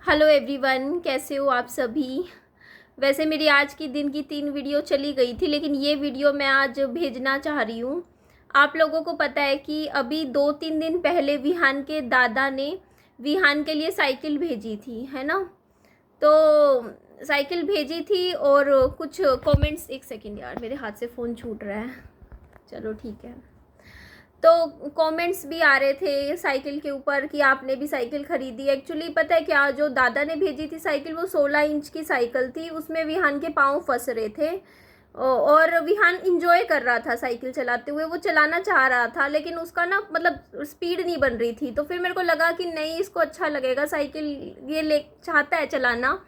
Hello everyone, कैसे हो आप सभी। वैसे मेरी आज की दिन की 3 वीडियो चली गई थी, लेकिन ये वीडियो मैं आज भेजना चाह रही हूँ। आप लोगों को पता है कि अभी 2-3 दिन पहले विहान के दादा ने विहान के लिए साइकिल भेजी थी, है ना। तो साइकिल भेजी थी और कुछ कमेंट्स। एक सेकेंड यार, मेरे हाथ से फ़ोन छूट रहा है। चलो ठीक है। तो कमेंट्स भी आ रहे थे साइकिल के ऊपर कि आपने भी साइकिल खरीदी। एक्चुअली पता है क्या, जो दादा ने भेजी थी साइकिल वो 16 इंच की साइकिल थी। उसमें विहान के पाँव फंस रहे थे और विहान इंजॉय कर रहा था साइकिल चलाते हुए। वो चलाना चाह रहा था, लेकिन उसका ना मतलब स्पीड नहीं बन रही थी। तो फिर मेरे को लगा कि नहीं, इसको अच्छा लगेगा साइकिल, ये ले चाहता है चलाना।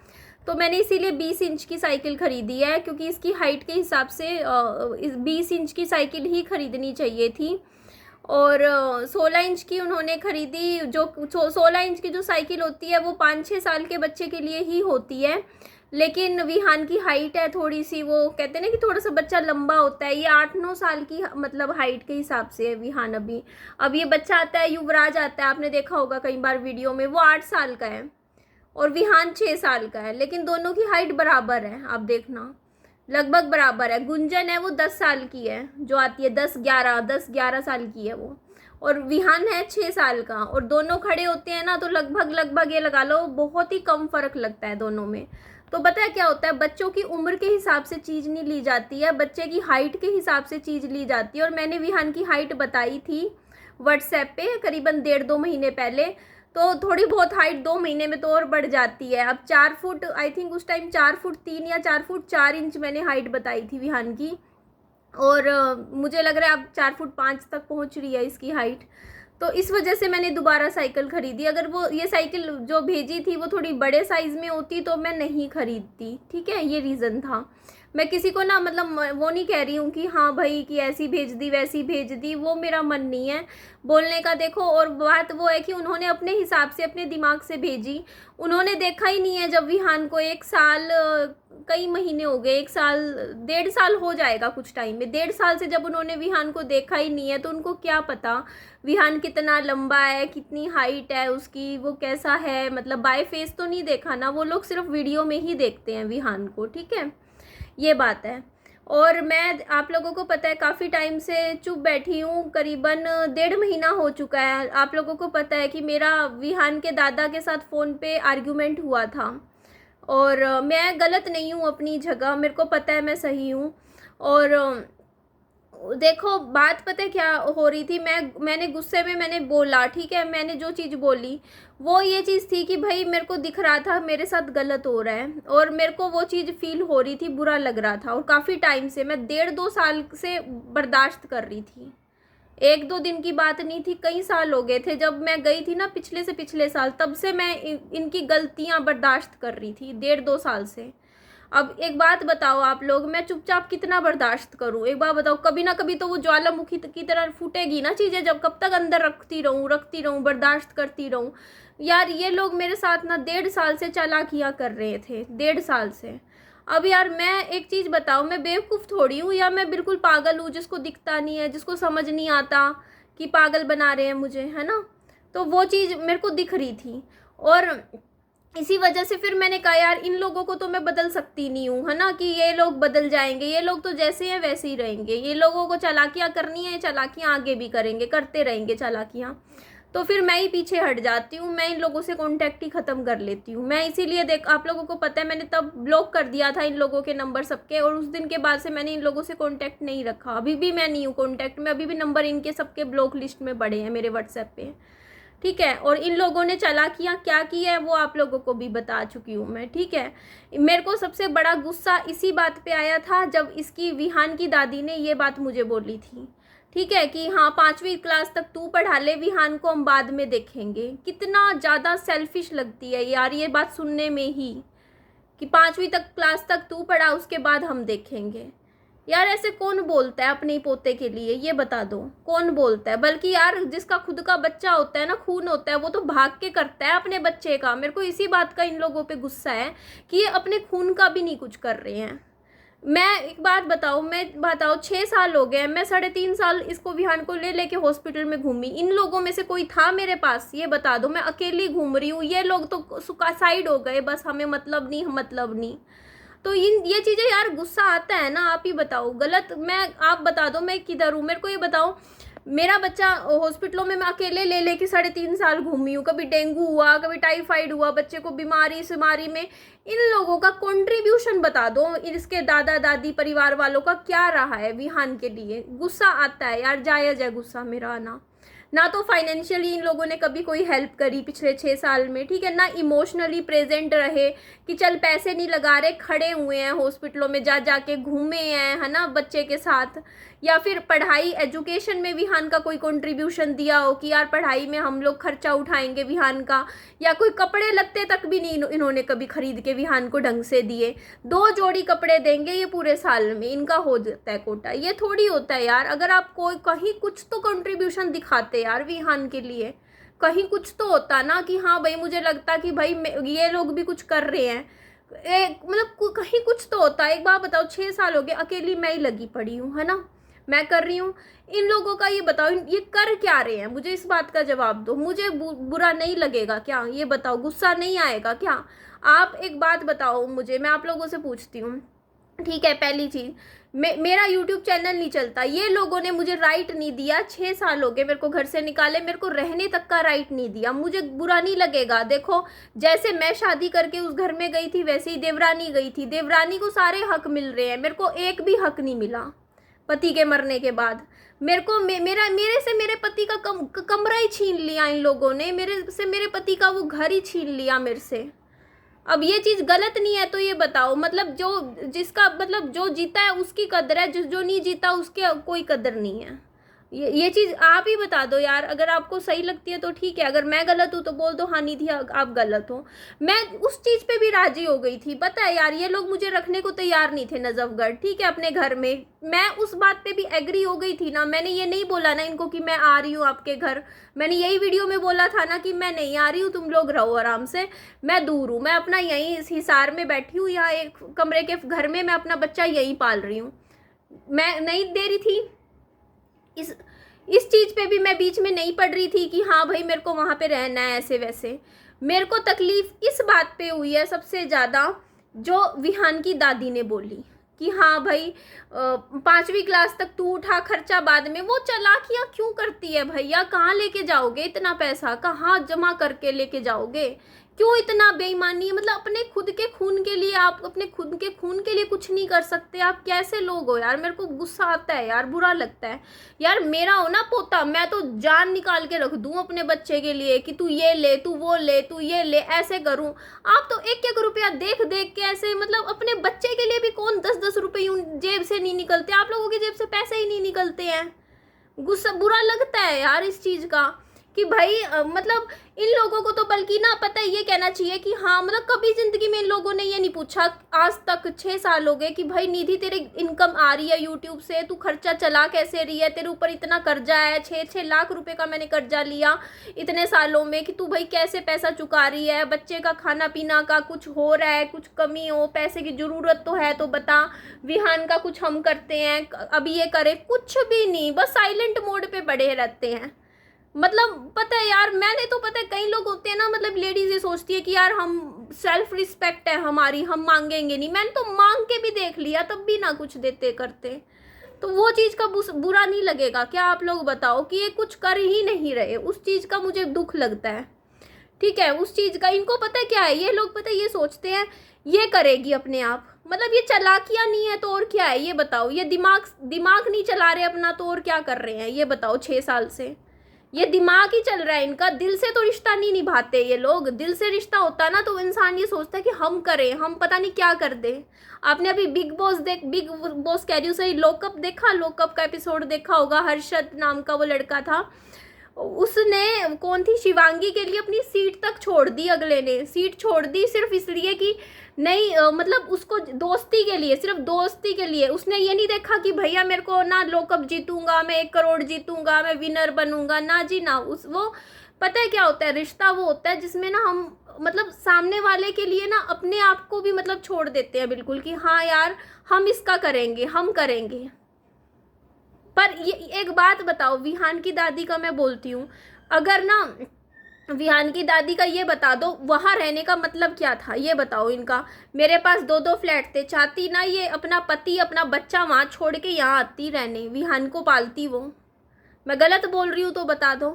तो मैंने इसीलिए 20 इंच की साइकिल ख़रीदी है, क्योंकि इसकी हाइट के हिसाब से 20 इंच की साइकिल ही ख़रीदनी चाहिए थी। और 16 इंच की उन्होंने ख़रीदी। जो 16 इंच की जो साइकिल होती है वो 5-6 साल के बच्चे के लिए ही होती है। लेकिन विहान की हाइट है थोड़ी सी, वो कहते हैं ना कि थोड़ा सा बच्चा लंबा होता है। ये 8-9 साल की मतलब हाइट के हिसाब से है विहान अभी। अब ये बच्चा आता है, युवराज आता है, आपने देखा होगा कई बार वीडियो में, वो 8 साल का है और विहान 6 साल का है। लेकिन दोनों की हाइट बराबर है, आप देखना लगभग बराबर है। गुंजन है वो 10 साल की है, जो आती है 10-11 साल की है वो। और विहान है 6 साल का। और दोनों खड़े होते हैं ना, तो लगभग ये लगा लो बहुत ही कम फ़र्क लगता है दोनों में। तो पता है क्या होता है, बच्चों की उम्र के हिसाब से चीज़ नहीं ली जाती है, बच्चे की हाइट के हिसाब से चीज़ ली जाती है। और मैंने विहान की हाइट बताई थी व्हाट्सएप पे करीबन 1.5-2 महीने पहले। तो थोड़ी बहुत हाइट 2 महीने में तो और बढ़ जाती है। अब 4 फुट, आई थिंक उस टाइम 4 फुट 3 या 4 फुट 4 इंच मैंने हाइट बताई थी विहान की। और मुझे लग रहा है अब 4 फुट 5 तक पहुंच रही है इसकी हाइट। तो इस वजह से मैंने दोबारा साइकिल ख़रीदी। अगर वो ये साइकिल जो भेजी थी वो थोड़ी बड़े साइज़ में होती तो मैं नहीं ख़रीदती, ठीक है, ये रीज़न था। मैं किसी को ना मतलब वो नहीं कह रही हूँ कि हाँ भाई कि ऐसी भेज दी वैसी भेज दी, वो मेरा मन नहीं है बोलने का। देखो, और बात वो है कि उन्होंने अपने हिसाब से अपने दिमाग से भेजी। उन्होंने देखा ही नहीं है जब विहान को 1 साल कई महीने हो गए, 1 साल 1.5 साल हो जाएगा कुछ टाइम में। 1.5 साल से जब उन्होंने विहान को देखा ही नहीं है तो उनको क्या पता विहान कितना लंबा है, कितनी हाइट है उसकी, वो कैसा है। मतलब बाय फेस तो नहीं देखा ना, वो लोग सिर्फ वीडियो में ही देखते हैं विहान को, ठीक है, ये बात है। और मैं, आप लोगों को पता है, काफ़ी टाइम से चुप बैठी हूँ, करीबन 1.5 महीना हो चुका है। आप लोगों को पता है कि मेरा विहान के दादा के साथ फ़ोन पे आर्ग्यूमेंट हुआ था। और मैं गलत नहीं हूँ अपनी जगह, मेरे को पता है मैं सही हूँ। और देखो बात पता है क्या हो रही थी, मैंने गुस्से में मैंने बोला, ठीक है, मैंने जो चीज़ बोली वो ये चीज़ थी कि भाई मेरे को दिख रहा था मेरे साथ गलत हो रहा है और मेरे को वो चीज़ फील हो रही थी, बुरा लग रहा था। और काफ़ी टाइम से मैं 1.5-2 साल से बर्दाश्त कर रही थी। 1-2 दिन की बात नहीं थी, कई साल हो गए थे। जब मैं गई थी ना पिछले से पिछले साल, तब से मैं इनकी गलतियां बर्दाश्त कर रही थी, 1.5-2 साल से। अब एक बात बताओ आप लोग, मैं चुपचाप कितना बर्दाश्त करूं, एक बात बताओ। कभी ना कभी तो वो ज्वालामुखी की तरह फूटेगी ना चीज़ें, जब कब तक अंदर रखती रहूं बर्दाश्त करती रहूं। यार ये लोग मेरे साथ ना 1.5 साल से चालाकियां कर रहे थे, 1.5 साल से। अब यार मैं एक चीज़ बताओ, मैं बेवकूफ़ थोड़ी हूँ या मैं बिल्कुल पागल हूँ जिसको दिखता नहीं है, जिसको समझ नहीं आता कि पागल बना रहे हैं मुझे, है ना। तो वो चीज़ मेरे को दिख रही थी। और इसी वजह से फिर मैंने कहा यार इन लोगों को तो मैं बदल सकती नहीं हूँ, है ना, कि ये लोग बदल जाएंगे। ये लोग तो जैसे हैं वैसे ही रहेंगे। ये लोगों को चालाकियाँ करनी है, चालाकियाँ आगे भी करेंगे, करते रहेंगे चालाकियाँ। तो फिर मैं ही पीछे हट जाती हूँ, मैं इन लोगों से कांटेक्ट ही ख़त्म कर लेती हूँ। मैं इसीलिए देख, आप लोगों को पता है, मैंने तब ब्लॉक कर दिया था इन लोगों के नंबर सबके। और उस दिन के बाद से मैंने इन लोगों से कांटेक्ट नहीं रखा। अभी भी मैं नहीं हूँ कांटेक्ट में, अभी भी नंबर इनके सबके ब्लॉक लिस्ट में पड़े हैं मेरे व्हाट्सएप पे, ठीक है। और इन लोगों ने चालाकियाँ क्या की है वो आप लोगों को भी बता चुकी हूँ मैं, ठीक है। मेरे को सबसे बड़ा गुस्सा इसी बात पे आया था जब इसकी विहान की दादी ने ये बात मुझे बोली थी, ठीक है, कि हाँ 5वीं क्लास तक तू पढ़ा ले, विहान को हम बाद में देखेंगे। कितना ज़्यादा सेल्फिश लगती है यार ये बात सुनने में ही, कि 5वीं तक क्लास तक तू पढ़ा, उसके बाद हम देखेंगे। यार ऐसे कौन बोलता है अपने पोते के लिए, ये बता दो कौन बोलता है। बल्कि यार जिसका खुद का बच्चा होता है ना, खून होता है, वो तो भाग के करता है अपने बच्चे का। मेरे को इसी बात का इन लोगों पे गुस्सा है कि ये अपने खून का भी नहीं कुछ कर रहे हैं। मैं एक बात बताऊँ, मैं बताओ 6 साल हो गए, मैं 3.5 साल इसको विहान को ले लेके हॉस्पिटल में घूमी। इन लोगों में से कोई था मेरे पास? ये बता दो। मैं अकेली घूम रही हूँ, ये लोग तो सुसाइड हो गए, बस हमें मतलब नहीं, मतलब नहीं। तो इन ये चीज़ें यार गुस्सा आता है ना। आप ही बताओ गलत, मैं आप बता दो मैं किधर हूँ, मेरे को ये बताओ। मेरा बच्चा हॉस्पिटलों में मैं अकेले ले लेके 3.5 साल घूमी हूँ। कभी डेंगू हुआ, कभी टाइफाइड हुआ, बच्चे को बीमारी बीमारी में। इन लोगों का कंट्रीब्यूशन बता दो, इसके दादा दादी परिवार वालों का क्या रहा है विहान के लिए। गुस्सा आता है यार, जायज़ है गुस्सा मेरा आना। ना तो फाइनेंशियली इन लोगों ने कभी कोई हेल्प करी पिछले 6 साल में, ठीक है ना। इमोशनली प्रेजेंट रहे कि चल पैसे नहीं लगा रहे, खड़े हुए हैं हॉस्पिटलों में, जा जाके घूमे हैं, है ना, बच्चे के साथ। या फिर पढ़ाई एजुकेशन में विहान का कोई कंट्रीब्यूशन दिया हो कि यार पढ़ाई में हम लोग खर्चा उठाएंगे विहान का। या कोई कपड़े लत्ते तक भी नहीं इन्होंने कभी खरीद के विहान को ढंग से दिए। 2 जोड़ी कपड़े देंगे ये पूरे साल में, इनका हो जाता है कोटा। ये थोड़ी होता है यार। अगर आप कोई कहीं कुछ तो कंट्रीब्यूशन दिखाते यार विहान के लिए, कहीं कुछ तो होता ना कि हाँ भाई मुझे लगता कि भाई ये लोग भी कुछ कर रहे हैं। एक मतलब कहीं कुछ तो होता है। एक बात बताओ, 6 साल हो गए अकेली मैं ही लगी पड़ी हूँ, है ना, मैं कर रही हूँ। इन लोगों का ये बताओ, ये कर क्या रहे हैं, मुझे इस बात का जवाब दो। मुझे बुरा नहीं लगेगा क्या? ये बताओ, गुस्सा नहीं आएगा क्या? आप एक बात बताओ मुझे, मैं आप लोगों से पूछती हूँ, ठीक है। पहली चीज़, मेरा यूट्यूब चैनल नहीं चलता, ये लोगों ने मुझे राइट नहीं दिया। 6 साल हो गए मेरे को घर से निकाले, मेरे को रहने तक का राइट नहीं दिया। मुझे बुरा नहीं लगेगा। देखो जैसे मैं शादी करके उस घर में गई थी, वैसे ही देवरानी गई थी। देवरानी को सारे हक मिल रहे हैं, मेरे को एक भी हक नहीं मिला पति के मरने के बाद। मेरे को मेरे से मेरे पति का कमरा ही छीन लिया इन लोगों ने, मेरे से मेरे पति का वो घर ही छीन लिया मेरे से। अब ये चीज़ गलत नहीं है तो ये बताओ, मतलब जो जिसका मतलब जो जीता है उसकी कदर है, जो नहीं जीता उसके कोई कदर नहीं है। ये चीज़ आप ही बता दो यार। अगर आपको सही लगती है तो ठीक है, अगर मैं गलत हूँ तो बोल दो हाँ निधि आप गलत हो। मैं उस चीज़ पे भी राजी हो गई थी, पता है यार। ये लोग मुझे रखने को तैयार नहीं थे नजफगढ़, ठीक है, अपने घर में। मैं उस बात पे भी एग्री हो गई थी ना। मैंने ये नहीं बोला ना इनको कि मैं आ रही हूँ आपके घर। मैंने यही वीडियो में बोला था ना कि मैं नहीं आ रही हूँ, तुम लोग रहो आराम से, मैं दूर हूँ। मैं अपना यहीं इस हिसार में बैठी हूँ, यहाँ एक कमरे के घर में मैं अपना बच्चा यहीं पाल रही हूँ। मैं नहीं दे रही थी इस चीज़ पे भी, मैं बीच में नहीं पड़ रही थी कि हाँ भाई मेरे को वहाँ पे रहना है ऐसे वैसे। मेरे को तकलीफ इस बात पे हुई है सबसे ज़्यादा, जो विहान की दादी ने बोली कि हाँ भाई 5वीं क्लास तक तू उठा खर्चा, बाद में वो चालाकियाँ क्यों करती है भैया? कहाँ लेके जाओगे इतना पैसा? कहाँ जमा करके लेके जाओगे? क्यों इतना बेईमानी? मतलब अपने खुद के खून के लिए, आप अपने खुद के खून के लिए कुछ नहीं कर सकते? आप कैसे लोग हो यार? मेरे को गुस्सा आता है यार, बुरा लगता है यार। मेरा हो ना पोता, मैं तो जान निकाल के रख दूं अपने बच्चे के लिए कि तू ये ले, तू वो ले, तू ये ले, ऐसे करूं। आप तो 1-1 रुपया देख देख के ऐसे, मतलब अपने बच्चे के लिए भी कौन 10-10 रुपये यूं जेब से नहीं निकलते? आप लोगों की जेब से पैसे ही नहीं निकलते हैं। गुस्सा बुरा लगता है यार इस चीज़ का कि भाई मतलब इन लोगों को तो बल्कि ना पता है ये कहना चाहिए कि हाँ, मतलब कभी ज़िंदगी में इन लोगों ने ये नहीं पूछा आज तक 6 साल हो गए कि भाई निधि तेरे इनकम आ रही है यूट्यूब से, तू खर्चा चला कैसे रही है, तेरे ऊपर इतना कर्जा है, 6-6 लाख रुपए का मैंने कर्जा लिया इतने सालों में, कि तू भाई कैसे पैसा चुका रही है, बच्चे का खाना पीना का कुछ हो रहा है, कुछ कमी हो, पैसे की ज़रूरत तो है तो बता, विहान का कुछ हम करते हैं, अभी ये करे, कुछ भी नहीं, बस साइलेंट मोड पे पड़े रहते हैं। मतलब पता है यार, मैंने तो पता है कई लोग होते हैं ना, मतलब लेडीज ये सोचती है कि यार हम सेल्फ रिस्पेक्ट है हमारी, हम मांगेंगे नहीं। मैंने तो मांग के भी देख लिया, तब भी ना कुछ देते करते। तो वो चीज़ का बुरा नहीं लगेगा क्या? आप लोग बताओ कि ये कुछ कर ही नहीं रहे, उस चीज़ का मुझे दुख लगता है, ठीक है। उस चीज़ का इनको पता है क्या है, ये लोग पता है ये सोचते हैं ये करेगी अपने आप, मतलब ये चालाकियाँ नहीं है तो और क्या है ये बताओ? ये दिमाग नहीं चला रहे अपना तो और क्या कर रहे हैं ये बताओ? 6 साल से ये दिमाग ही चल रहा है इनका, दिल से तो रिश्ता नहीं निभाते ये लोग। दिल से रिश्ता होता ना तो इंसान ये सोचता है कि हम करें, हम पता नहीं क्या कर दे। आपने अभी बिग बॉस कह रही हूँ सही, लॉकअप देखा? लॉकअप का एपिसोड देखा होगा, हर्षद नाम का वो लड़का था, उसने कौन थी शिवांगी के लिए अपनी सीट तक छोड़ दी, अगले ने सीट छोड़ दी सिर्फ इसलिए कि नहीं मतलब उसको दोस्ती के लिए, सिर्फ दोस्ती के लिए। उसने ये नहीं देखा कि भैया मेरे को ना लॉकअप जीतूंगा, मैं 1 करोड़ जीतूंगा, मैं विनर बनूंगा, ना जी ना। वो पता है क्या होता है, रिश्ता वो होता है जिसमें ना हम मतलब सामने वाले के लिए ना अपने आप को भी मतलब छोड़ देते हैं बिल्कुल कि हाँ यार हम इसका करेंगे, हम करेंगे। पर ये एक बात बताओ, विहान की दादी का मैं बोलती हूँ, अगर ना विहान की दादी का ये बता दो वहाँ रहने का मतलब क्या था, ये बताओ इनका। मेरे पास 2-2 फ्लैट थे, चाहती ना ये अपना पति अपना बच्चा वहाँ छोड़ के यहाँ आती रहने, विहान को पालती वो। मैं गलत बोल रही हूँ तो बता दो।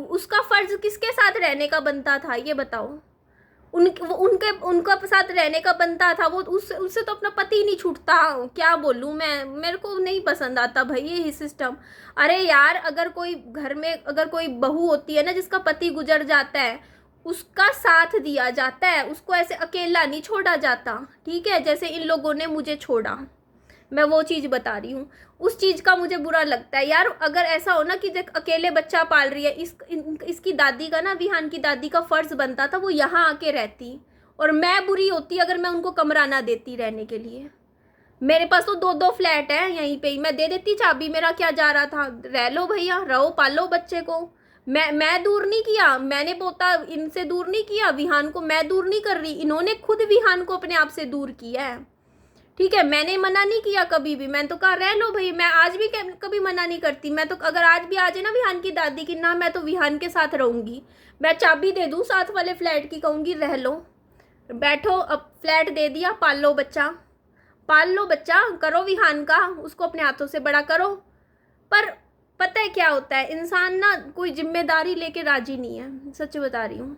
उसका फर्ज किसके साथ रहने का बनता था, ये बताओ। उनका साथ रहने का बनता था, वो उससे तो अपना पति नहीं छूटता। क्या बोलूँ मैं, मेरे को नहीं पसंद आता भाई ये सिस्टम। अरे यार, अगर कोई घर में अगर कोई बहू होती है ना जिसका पति गुजर जाता है, उसका साथ दिया जाता है, उसको ऐसे अकेला नहीं छोड़ा जाता, ठीक है, जैसे इन लोगों ने मुझे छोड़ा। मैं वो चीज़ बता रही हूँ, उस चीज़ का मुझे बुरा लगता है यार। अगर ऐसा हो ना कि देख अकेले बच्चा पाल रही है, इसकी दादी का ना, विहान की दादी का फ़र्ज़ बनता था वो यहाँ आके रहती, और मैं बुरी होती अगर मैं उनको कमरा ना देती रहने के लिए। मेरे पास तो 2-2 फ्लैट है, यहीं पे ही मैं दे देती चाबी, मेरा क्या जा रहा था, रह लो भैया, रहो पालो बच्चे को। मैं दूर नहीं किया, मैंने पोता इनसे दूर नहीं किया, विहान को मैं दूर नहीं कर रही, इन्होंने खुद विहान को अपने आप से दूर किया है, ठीक है। मैंने मना नहीं किया कभी भी, मैंने तो कहा रह लो भाई, मैं आज भी कभी मना नहीं करती। मैं तो अगर आज भी आ जाए ना विहान की दादी की ना, मैं तो विहान के साथ रहूँगी, मैं चाबी दे दूँ साथ वाले फ्लैट की, कहूँगी रह लो, बैठो, अब फ्लैट दे दिया, पाल लो बच्चा, पाल लो बच्चा, करो विहान का, उसको अपने हाथों से बड़ा करो। पर पता है क्या होता है, इंसान ना कोई जिम्मेदारी लेके राजी नहीं है, सच बता रही हूँ।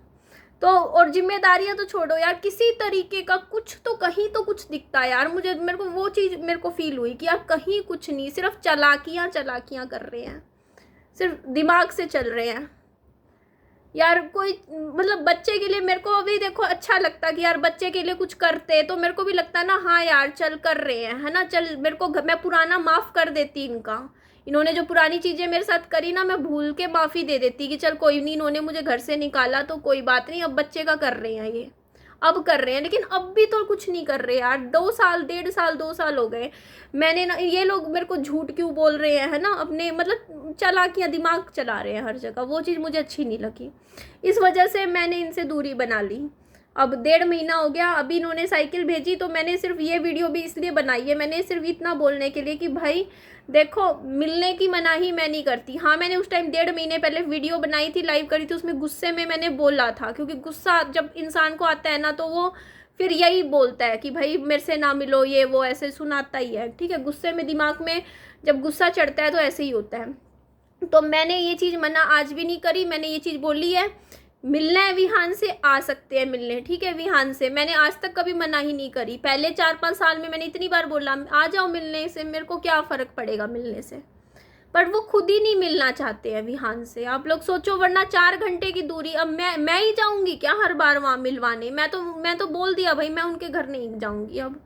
तो और जिम्मेदारियां तो छोड़ो यार, किसी तरीके का कुछ तो कहीं तो कुछ दिखता है यार मुझे, मेरे को वो चीज़ मेरे को फील हुई कि यार कहीं कुछ नहीं, सिर्फ चालाकियां कर रहे हैं, सिर्फ दिमाग से चल रहे हैं यार। कोई मतलब बच्चे के लिए मेरे को अभी देखो अच्छा लगता कि यार बच्चे के लिए कुछ करते, तो मेरे को भी लगता ना हाँ यार चल कर रहे हैं, है ना, चल मेरे को मैं पुराना माफ़ कर देती इनका, इन्होंने जो पुरानी चीज़ें मेरे साथ करी ना, मैं भूल के माफ़ी दे देती कि चल कोई नहीं, इन्होंने मुझे घर से निकाला तो कोई बात नहीं, अब बच्चे का कर रहे हैं ये, अब कर रहे हैं। लेकिन अब भी तो कुछ नहीं कर रहे यार, 2 साल 1.5 साल 2 साल हो गए। मैंने ना, ये लोग मेरे को झूठ क्यों बोल रहे हैं, है ना, अपने मतलब चालाकियाँ दिमाग चला रहे हैं हर जगह, वो चीज़ मुझे अच्छी नहीं लगी, इस वजह से मैंने इनसे दूरी बना ली। अब 1.5 महीना हो गया, अभी इन्होंने साइकिल भेजी तो मैंने सिर्फ ये वीडियो भी इसलिए बनाई है, मैंने सिर्फ इतना बोलने के लिए कि भाई देखो मिलने की मनाही मैं नहीं करती। हाँ मैंने उस टाइम 1.5 महीने पहले वीडियो बनाई थी, लाइव करी थी, उसमें गुस्से में मैंने बोला था, क्योंकि गुस्सा जब इंसान को आता है ना तो वो फिर यही बोलता है कि भाई मेरे से ना मिलो, ये वो ऐसे सुनाता ही है, ठीक है। गुस्से में दिमाग में जब गुस्सा चढ़ता है तो ऐसे ही होता है। तो मैंने ये चीज़ मना आज भी नहीं करी, मैंने ये चीज़ बोली है, मिलना है विहान से आ सकते हैं मिलने, ठीक है। विहान से मैंने आज तक कभी मना ही नहीं करी, पहले 4-5 साल में मैंने इतनी बार बोला आ जाओ मिलने से, मेरे को क्या फ़र्क पड़ेगा मिलने से, पर वो खुद ही नहीं मिलना चाहते हैं विहान से। आप लोग सोचो, वरना 4 घंटे की दूरी, अब मैं ही जाऊंगी क्या हर बार वहाँ मिलवाने, मैं तो बोल दिया भाई मैं उनके घर नहीं जाऊंगी, अब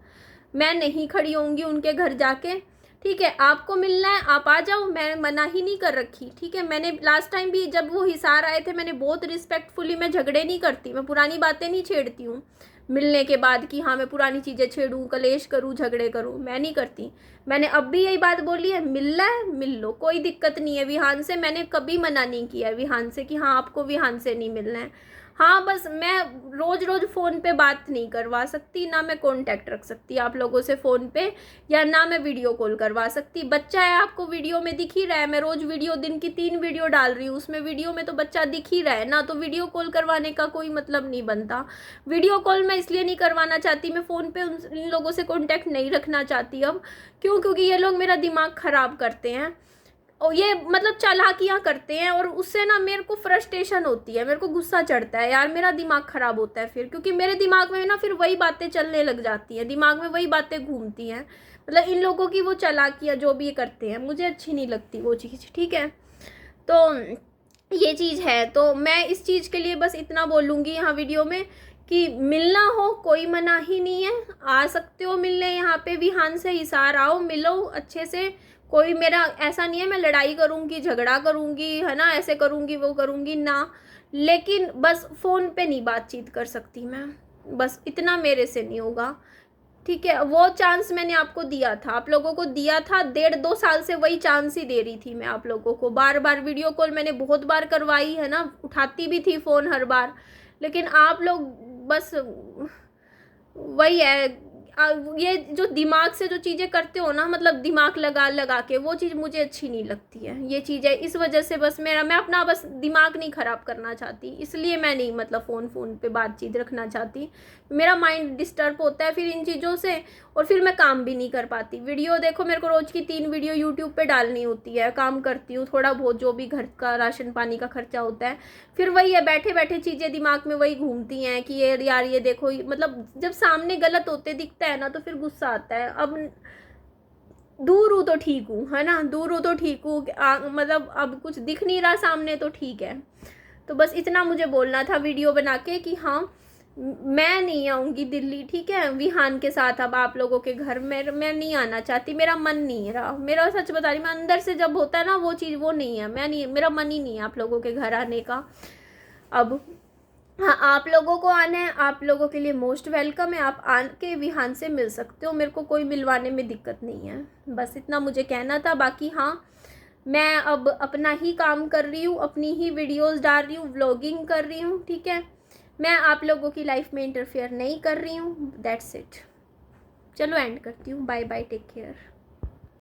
मैं नहीं खड़ी होंगी उनके घर जाके, ठीक है। आपको मिलना है आप आ जाओ, मैं मना ही नहीं कर रखी, ठीक है। मैंने लास्ट टाइम भी जब वो हिसार आए थे, मैंने बहुत रिस्पेक्टफुली, मैं झगड़े नहीं करती, मैं पुरानी बातें नहीं छेड़ती हूँ मिलने के बाद कि हाँ मैं पुरानी चीज़ें छेड़ूँ, कलेश करूँ, झगड़े करूँ, मैं नहीं करती। मैंने अब भी यही बात बोली है, मिलना है मिल लो, कोई दिक्कत नहीं है विहान से, मैंने कभी मना नहीं किया है विहान से कि हाँ आपको विहान से नहीं मिलना है। हाँ बस मैं रोज़ रोज़ फ़ोन पे बात नहीं करवा सकती, ना मैं कांटेक्ट रख सकती आप लोगों से फ़ोन पे, या ना मैं वीडियो कॉल करवा सकती। बच्चा है आपको वीडियो में दिख ही रहा है, मैं रोज़ वीडियो दिन की 3 वीडियो डाल रही हूँ, उसमें वीडियो में तो बच्चा दिख ही रहा है ना, तो वीडियो कॉल करवाने का कोई मतलब नहीं बनता। वीडियो कॉल मैं इसलिए नहीं करवाना चाहती, मैं फ़ोन पे इन लोगों से कॉन्टैक्ट नहीं रखना चाहती अब, क्यों, क्योंकि ये लोग मेरा दिमाग ख़राब करते हैं और ये मतलब चालाकियाँ करते हैं, और उससे ना मेरे को फ्रस्ट्रेशन होती है, मेरे को गुस्सा चढ़ता है यार, मेरा दिमाग ख़राब होता है फिर, क्योंकि मेरे दिमाग में ना फिर वही बातें चलने लग जाती हैं, दिमाग में वही बातें घूमती हैं, मतलब इन लोगों की वो चालाकियाँ जो भी ये करते हैं मुझे अच्छी नहीं लगती वो चीज़, ठीक है। तो ये चीज़ है, तो मैं इस चीज़ के लिए बस इतना बोलूँगी यहाँ वीडियो में कि मिलना हो कोई मना ही नहीं है, आ सकते हो मिलने यहाँ पे विहान से, हिसार आओ मिलो अच्छे से, कोई मेरा ऐसा नहीं है मैं लड़ाई करूँगी, झगड़ा करूँगी, है ना, ऐसे करूँगी वो करूँगी ना, लेकिन बस फ़ोन पे नहीं बातचीत कर सकती मैं, बस इतना मेरे से नहीं होगा, ठीक है। वो चांस मैंने आपको दिया था, आप लोगों को दिया था, 1.5-2 साल से वही चांस ही दे रही थी मैं आप लोगों को, बार बार वीडियो कॉल मैंने बहुत बार करवाई है ना, उठाती भी थी फ़ोन हर बार, लेकिन आप लोग बस वही है, ये जो दिमाग से जो चीज़ें करते हो ना, मतलब दिमाग लगा लगा के, वो चीज़ मुझे अच्छी नहीं लगती है। ये चीज़ है, इस वजह से बस मैं अपना बस दिमाग नहीं ख़राब करना चाहती, इसलिए मैं नहीं मतलब फ़ोन पे बातचीत रखना चाहती। मेरा माइंड डिस्टर्ब होता है फिर इन चीज़ों से, और फिर मैं काम भी नहीं कर पाती। वीडियो देखो, मेरे को रोज़ की 3 वीडियो यूट्यूब पे डालनी होती है, काम करती हूँ, थोड़ा बहुत जो भी घर का राशन पानी का खर्चा होता है, फिर वही है, बैठे बैठे चीज़ें दिमाग में वही घूमती हैं कि ये यार ये देखो, मतलब जब सामने गलत होते दिखता है ना तो फिर गुस्सा आता है। अब दूर हूँ तो ठीक हूँ, है ना, दूर हूँ तो ठीक हूँ, मतलब अब कुछ दिख नहीं रहा सामने तो ठीक है। तो बस इतना मुझे बोलना था वीडियो बना के कि हाँ, मैं नहीं आऊँगी दिल्ली, ठीक है, विहान के साथ अब आप लोगों के घर में मैं नहीं आना चाहती, मेरा मन नहीं रहा, मेरा सच बता रही, मैं अंदर से जब होता है ना वो चीज़, वो नहीं है, मैं नहीं, मेरा मन ही नहीं है आप लोगों के घर आने का अब। हाँ, आप लोगों को आना है, आप लोगों के लिए मोस्ट वेलकम है, आप आके विहान से मिल सकते हो, मेरे को कोई मिलवाने में दिक्कत नहीं है। बस इतना मुझे कहना था। बाकी हाँ, मैं अब अपना ही काम कर रही हूँ, अपनी ही वीडियोस डाल रही हूँ, व्लॉगिंग कर रही हूँ, ठीक है, मैं आप लोगों की लाइफ में इंटरफेयर नहीं कर रही हूँ। That's it. चलो एंड करती हूँ, बाय बाय, टेक केयर।